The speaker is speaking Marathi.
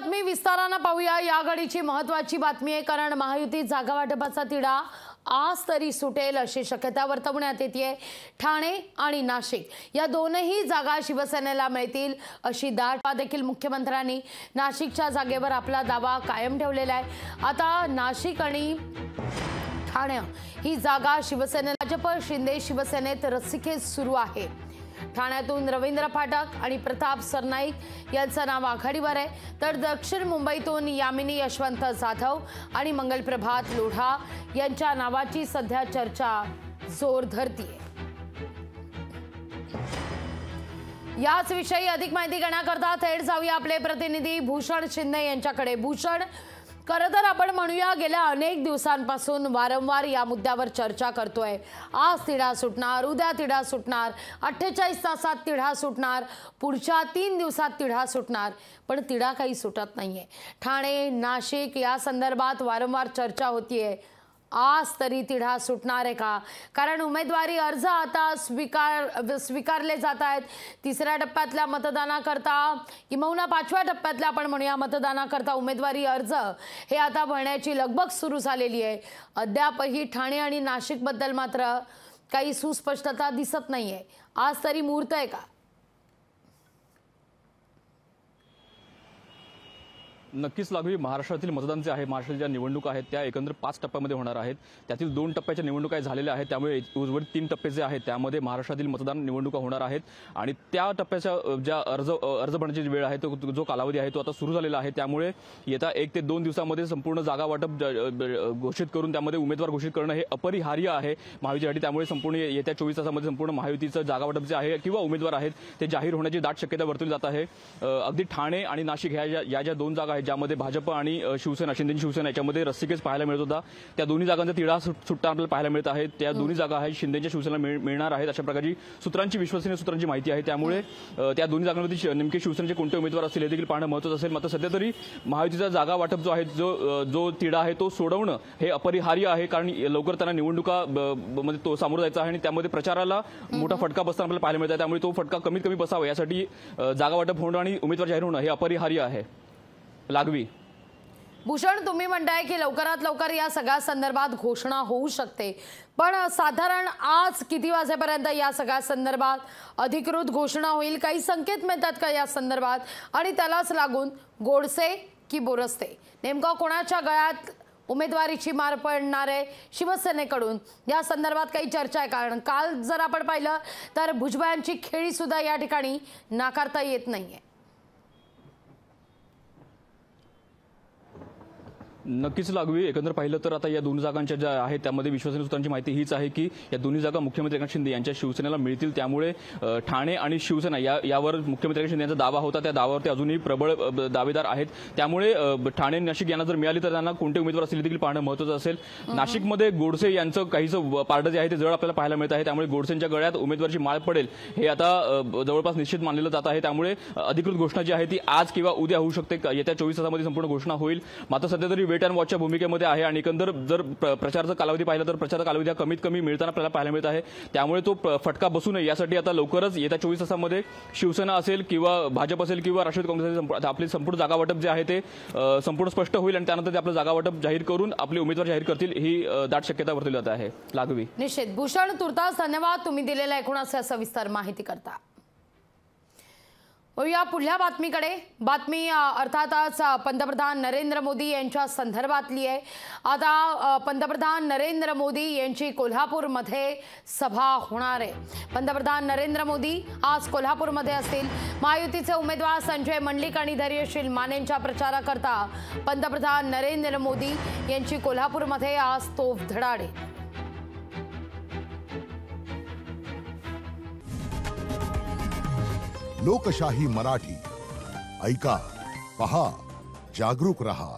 बातमी विस्ताराने पाहूया। या घडीची महत्त्वाची बातमी आहे, कारण महायुतीत जागा वाटपाचा तिढा आज तरी सुटेल अशी शक्यता वर्तवण्यात येते। ठाणे आणि नाशिक या दोनही जागा शिवसेनेला मिळतील अशी दाट देखील मुख्यमंत्र्यांनी नाशिकच्या जागेवर आपला दावा कायम ठेवलेला आहे। आता नाशिक आणि ठाणे ही जागा शिवसेनेला, भाजप शिंदे शिवसेनेत रस्सीखेच सुरू आहे। ठाण्यातून रवींद्र फाटक आणि प्रताप सरनाईक यांचं नाव आघाडीवर आहे, तर दक्षिण मुंबईतून यामिनी यशवंत जाधव आणि मंगलप्रभात लोढा यांच्या नावाची सध्या चर्चा जोर धरतीये। याच विषयी अधिक माहिती घेण्याकरता थेट जाऊया आपले प्रतिनिधी भूषण शिंदे यांच्याकडे। भूषण, खरं तर आपण म्हणूया गेल्या अनेक दिवसांपासून वारंवार या मुद्द्यावर चर्चा करतोय। आज तिढा सुटणार, उद्या तिढा सुटणार, 48 तासात तिढा सुटणार, पुढच्या 3 दिवसात तिढा सुटणार, पण तिढा काही सुटत नाहीये। ठाणे नाशिक या संदर्भात वारंवार चर्चा होतीये। आज तरी तिढा सुटणार आहे का? कारण उमेदवारी अर्ज आता स्वीकारले जात आहेत। तिसऱ्या टप्प्यातल्या मतदानाकरता किंवा 5व्या टप्प्यातल्या आपण म्हणूया मतदानाकरता उमेदवारी अर्ज हे आता भरण्याची लगबग सुरू झालेली आहे। अद्यापही ठाणे आणि नाशिक बद्दल मात्र काही सुस्पष्टता दिसत नाहीये। आज तरी मुहूर्त आहे का? नक्कीच लागवी। महाराष्ट्रातील मतदान जे आहे, महाराष्ट्रातील ज्या निवडणुका आहेत त्या एकंदर 5 टप्प्यामध्ये होणार आहेत। त्यातील 2 टप्प्याच्या निवडणुका झालेल्या आहेत, त्यामुळे उर्वरित 3 टप्पे जे आहेत त्यामध्ये महाराष्ट्रातील मतदान निवडणुका होणार आहेत। आणि त्या टप्प्याच्या ज्या अर्ज भरण्याची वेळ आहे, तो जो कालावधी आहे तो आता सुरू झालेला आहे। त्यामुळे येत्या 1 ते 2 दिवसांमध्ये संपूर्ण जागा वाटप घोषित करून त्यामध्ये उमेदवार घोषित करणं हे अपरिहार्य आहे महायुतीसाठी। त्यामुळे संपूर्ण येत्या 24 तासांमध्ये संपूर्ण महायुतीचं जागा वाटप जे आहे किंवा उमेदवार आहेत ते जाहीर होण्याची दाट शक्यता वर्तवली जात आहे। अगदी ठाणे आणि नाशिक ह्या ज्या 2 जागा आहेत ज्यामध्ये भाजप आणि शिवसेना, शिंदेची शिवसेना याच्यामध्ये रस्सीखेच पाहायला मिळत होता, त्या दोन्ही जागांचा तिढा सुटताना आपल्याला पाहायला मिळत आहे। त्या दोन्ही जागा आहेत शिंदेच्या शिवसेनेला मिळणार आहेत अशा प्रकारची विश्वसनीय सूत्रांची माहिती आहे। त्यामुळे त्या दोन्ही जागांमध्ये नेमके शिवसेनेचे कोणते उमेदवार असतील हे देखील पाहणं महत्त्वाचं असेल। मात्र सध्या तरी महायुतीचा जागा वाटप जो आहे, जो तिढा आहे तो सोडवणं हे अपरिहार्य आहे, कारण लवकर त्यांना निवडणुका मध्ये तो सामोरं जायचा आहे आणि त्यामध्ये प्रचाराला मोठा फटका बसताना आपल्याला पाहायला मिळत आहे। त्यामुळे तो फटका कमीत कमी बसावा यासाठी जागा वाटप होणं आणि उमेदवार जाहीर होणं हे अपरिहार्य आहे। लागवी। भूषण, तुम्ही म्हणताय की लवकरात लवकर या सगळ्या संदर्भात घोषणा होऊ शकते, पण साधारण आज किती वाजेपर्यंत या सगळ्या संदर्भात अधिकृत घोषणा होईल? काही संकेत मिळतात का या संदर्भात? आणि त्यालाच लागून गोडसे की बोरस्ते नेमका कोणाच्या गळ्यात उमेदवारीची मार पडणार आहे शिवसेनेकडून, या संदर्भात काही चर्चा आहे? कारण काल जर आपण पाहिलं तर भुजबळांची खेळी सुद्धा या ठिकाणी नाकारता येत नाहीये। नक्कीच लागवी। एकंदर पाहिलं तर आता या 2 जागांच्या ज्या आहेत त्यामध्ये विश्वसनीय सूत्रांची माहिती हीच आहे की या दोन्ही जागा मुख्यमंत्री एकनाथ शिंदे यांच्या शिवसेनेला मिळतील। त्यामुळे ठाणे आणि शिवसेना यावर मुख्यमंत्री एकनाथ शिंदे यांचा दावा होता, त्या दाव्यावरती अजूनही प्रबळ दावेदार आहेत। त्यामुळे ठाणे नाशिक यांना जर मिळाली तर त्यांना कोणते उमेदवार असतील देखील पाहणं महत्त्वाचं असेल। नाशिकमध्ये गोडसे यांचं काहीसं पारडं जे आहे ते जड आपल्याला पाहायला मिळत आहे, त्यामुळे गोडसेंच्या गळ्यात उमेदवाराची माळ पडेल हे आता जवळपास निश्चित मानलेलं जात आहे। त्यामुळे अधिकृत घोषणा जी आहे ती आज किंवा उद्या होऊ शकते, येत्या 24 तासामध्ये संपूर्ण घोषणा होईल। मात्र सध्या तरी वेट अँड वॉचच्या भूमिकेमध्ये आहे आणि एकंदर जर प्रचाराचा कालावधी पाहिला तर प्रचाराचा कालावधी कमीत कमी मिळताना आपल्याला पाहायला मिळत आहे। त्यामुळे तो फटका बसू नये यासाठी आता लवकरच येत्या 24 तासांमध्ये शिवसेना असेल किंवा भाजप असेल किंवा राष्ट्रवादी काँग्रेस आपली संपूर्ण जागा वाटप जे आहे ते संपूर्ण स्पष्ट होईल आणि त्यानंतर ते आपलं जागा वाटप जाहीर करून आपले उमेदवार जाहीर करतील ही दाट शक्यता वर्तवली जात आहे। लागवी। निश्चित भूषण, तुर्तास धन्यवाद तुम्ही दिलेल्या एकूणच सविस्तर माहिती करता। या पुढल्या बातमीकडे। बातमी अर्थातच पंतप्रधान नरेंद्र मोदी यांच्या संदर्भातली आहे। आता पंतप्रधान नरेंद्र मोदी यांची कोल्हापूरमध्ये सभा होणार आहे। पंतप्रधान नरेंद्र मोदी आज कोल्हापूरमध्ये असतील। महायुतीचे उमेदवार संजय मंडलिक आणि धैर्यशील मानेंच्या प्रचाराकरता पंतप्रधान नरेंद्र मोदी यांची कोल्हापूरमध्ये आज तोफ धडाडे। लोकशाही मराठी ऐका, पहा, जागरूक रहा।